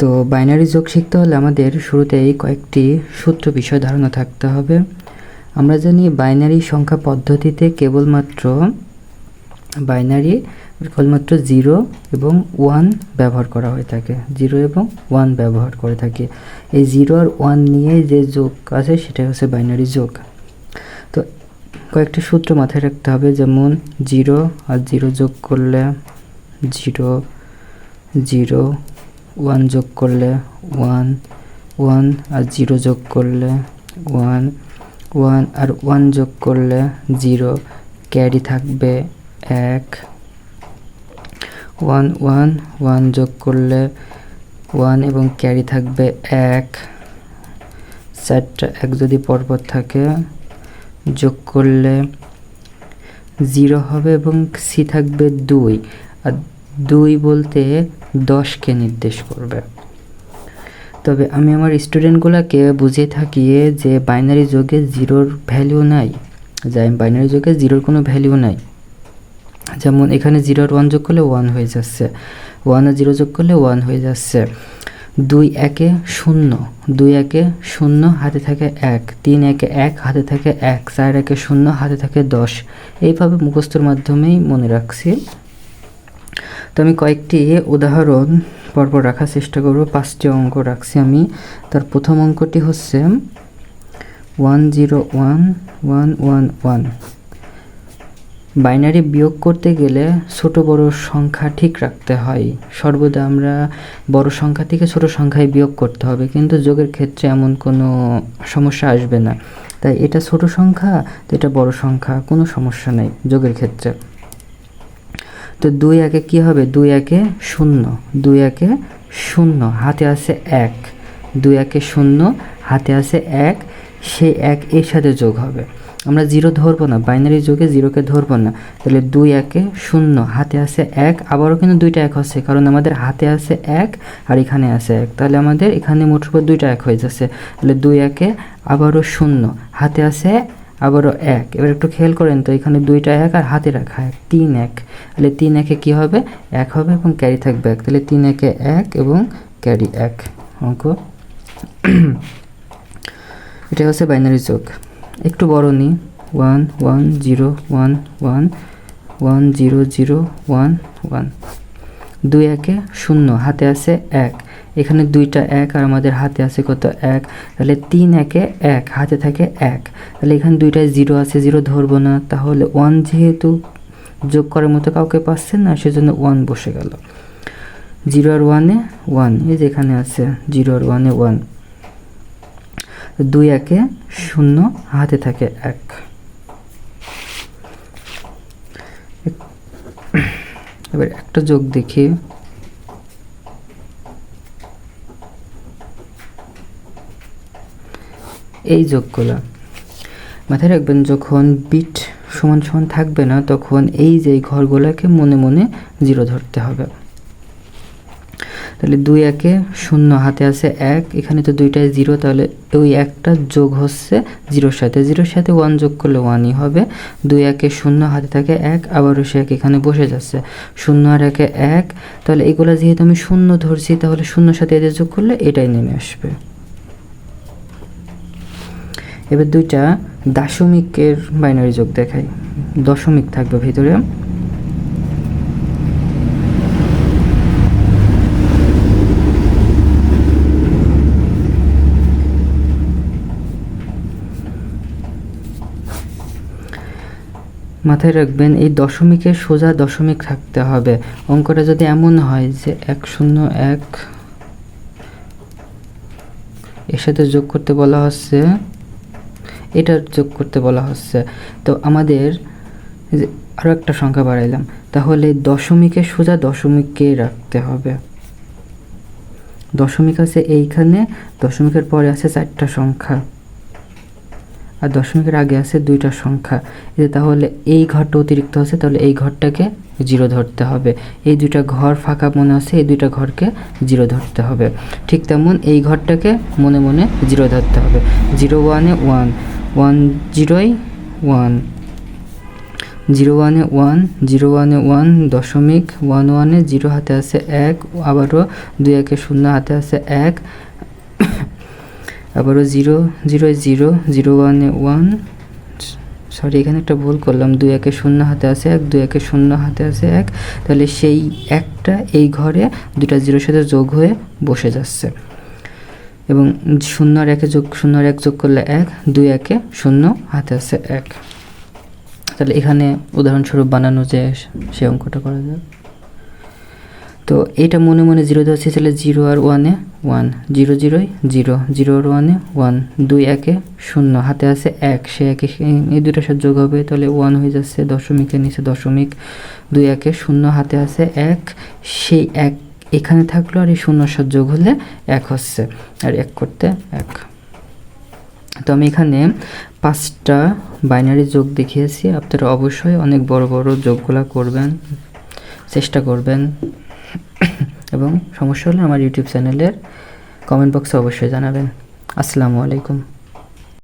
তো বাইনারি যোগ শিখতে হলে আমাদের শুরুতেই কয়েকটি সূত্র বিষয় ধারণা থাকতে হবে। আমরা জানি বাইনারি সংখ্যা পদ্ধতিতে কেবলমাত্র 0 এবং 1 ব্যবহার করা হয়ে থাকে, 0 এবং 1 ব্যবহার করে থাকি। এই 0 আর 1 নিয়ে যে যোগ আছে সেটাই হচ্ছে বাইনারি যোগ। তো কয়েকটি সূত্র মাথায় রাখতে হবে, যেমন 0 আর 0 যোগ করলে 0, 0, 1 যোগ করলে 1, 1 আর 0 যোগ করলে 1, 1 আর 1 যোগ করলে 0, ক্যারি থাকবে 1, 1, 1, 1 যোগ করলে 1 এবং ক্যারি থাকবে 1, 4টা 1 যদি পরপর থাকে যোগ করলে 0 হবে এবং সি থাকবে 2, আর 2 বলতে 10কে নির্দেশ করবে। তবে আমি আমার স্টুডেন্টগুলোকে বুঝিয়ে থাকি যে বাইনারি যোগে 0-র ভ্যালু নাই, বাইনারি যোগে 0-র কোনো ভ্যালু নাই। যেমন এখানে 0 আর 1 যোগ করলে 1 হয়ে যাচ্ছে, 1 আর 0 যোগ করলে 1 হয়ে যাচ্ছে। 2 1 0, 2 1 0, হাতে থাকে 1, 3 1 1, হাতে থাকে 1, 4 1 0, হাতে থাকে 10। এইভাবে মুখস্থর মাধ্যমেই মনে রাখছি। তো আমি কয়েকটি উদাহরণ পরপর রাখার চেষ্টা করব। 5টি অঙ্ক রাখছি আমি। তার প্রথম অঙ্কটি হচ্ছে 1 0 1 1 1 1। বাইনারি বিয়োগ করতে গেলে ছোট বড় সংখ্যা ঠিক রাখতে হয়। সর্বদা আমরা বড় সংখ্যা থেকে ছোট সংখ্যায় বিয়োগ করতে হবে, কিন্তু যোগের ক্ষেত্রে এমন কোনো সমস্যা আসবে না। তাই এটা ছোট সংখ্যা, তো এটা বড় সংখ্যা, কোনো সমস্যা নেই যোগের ক্ষেত্রে। তো 2 1 কী হবে? 2 1 0, 2 1 0, হাতে আছে 1, 2 1 0, হাতে আছে 1, সেই 1 এর সাথে যোগ হবে। আমরা 0 ধরবো না, বাইনারি যোগে 0কে ধরবো না। তাহলে 2 1 0, হাতে আছে 1, আবারও কিন্তু 2টা 1 হচ্ছে, কারণ আমাদের হাতে আছে 1 আর এখানে আছে 1, তাহলে আমাদের এখানে মোট 2টা 1 হয়ে যাচ্ছে। তাহলে 2 1 আবারও 0, হাতে আছে আবারও 1। এবার একটু খেয়াল করেন তো, এখানে 2টা 1 আর হাতে রাখা 1, 3 1। তাহলে 3 1 কী হবে? 1 হবে এবং ক্যারি থাকবে 1। তাহলে 3 1 1 এবং ক্যারি 1 অঙ্ক। এটা হচ্ছে বাইনারি যোগ। একটু বড় নিই, 1 1 0 1 1 1 0 0 1 1। 2 1 0, হাতে আছে 1, এখানে 2টা 1 আর আমাদের হাতে আছে কত? 1। তাহলে 3 1 1, হাতে থাকে 1। তাহলে এখানে 2টায় 0 আছে, 0 ধরবো না। তাহলে 1 যেহেতু যোগ করার মতো কাউকে পাচ্ছেন না, সেজন্য 1 বসে গেল। 0 আর 1 1, এই যে এখানে আছে 0 আর 1 1। 2 1 0, হাতে থাকে 1। এবার একটা যোগ দেখি। এই যোগগুলো মাথায় রাখবেন, যখন বিট সমান সমান থাকবে না, তখন এই যে ঘরগুলোকে মনে মনে 0 ধরতে হবে। তাহলে 2 1 0, হাতে আছে 1, এখানে তো 2টায় 0, তাহলে ওই একটা যোগ হচ্ছে 0-র সাথে, 0-র সাথে 1 যোগ করলে 1ই হবে। 2 1 0, হাতে থাকে 1, আবারও সে 1 এখানে বসে যাচ্ছে। 0 আর 1 1, তাহলে এগুলো যেহেতু আমি 0 ধরছি, তাহলে 0-র সাথে এদের যোগ করলে এটাই নেমে আসবে। এবার 2টা দশমিকের বাইনারি যোগ দেখাই। দশমিক থাকবে ভিতরে। মাথায় রাখবেন, এই দশমিকের সোজা দশমিক থাকতে হবে। অঙ্কটা যদি এমন হয় যে 1 0 1, এর সাথে যোগ করতে বলা হচ্ছে, এটার যোগ করতে বলা হচ্ছে, তো আমাদের আরও একটা সংখ্যা বাড়াইলাম, তাহলে দশমিকের সোজা দশমিককে রাখতে হবে। দশমিক আছে এইখানে, দশমিকের পরে আছে 4টা সংখ্যা, আর দশমিকের আগে আছে 2টা সংখ্যা। তাহলে এই ঘরটা অতিরিক্ত আছে, তাহলে এই ঘরটাকে 0 ধরতে হবে। এই 2টা ঘর ফাঁকা মনে আছে, এই 2টা ঘরকে 0 ধরতে হবে। ঠিক তেমন এই ঘরটাকে মনে মনে 0 ধরতে হবে। 0 1 1 1 0 1, 0 1 এ 1, 0 1 এ 1, দশমিক 1 1 এ 0 হাতে আছে 1, আবারও 2 1 এ 0 হাতে আছে 1, আবারও 0 0 এ 0, 0 1 এ 1, সরি এখানে একটা ভুল করলাম, 2 1 এ 0 হাতে আছে 1, 2 1 এ 0 হাতে আছে 1, তাহলে সেই একটা এই ঘরে দুটা 0 সাথে যোগ হয়ে বসে যাচ্ছে এবং 0 আর 1 এ যোগ 0 আর 1 যোগ করলে 1, 2 1 এ 0 হাতে আছে 1। তাহলে এখানে উদাহরণস্বরূপ বানানো যে সেই অঙ্কটা করা যায়। তো এটা মনে মনে 0 দেওয়া আছে, তাহলে 0 আর 1 এ 1, 0 0 0, 0 আর 1 এ 1, 2 1 এ 0 হাতে আছে 1, সে 1 এই দুটার সাথে যোগ হবে, তাহলে 1 হয়ে যাচ্ছে, দশমিকের নিচে দশমিক, 2 1 এ 0 হাতে আছে 1, সেই 1 এখানে থাকলো আর এই 0 সাথে যোগ হলে 1 হচ্ছে, আর 1 করতে 1। তো আমি এখানে 5টা বাইনারি যোগ দেখিয়েছি, আপনারা অবশ্যই অনেক বড় বড় যোগগুলা করবেন, চেষ্টা করবেন এবং সমস্যা হলে আমার ইউটিউব চ্যানেলের কমেন্ট বক্সে অবশ্যই জানাবেন। আসসালামু আলাইকুম।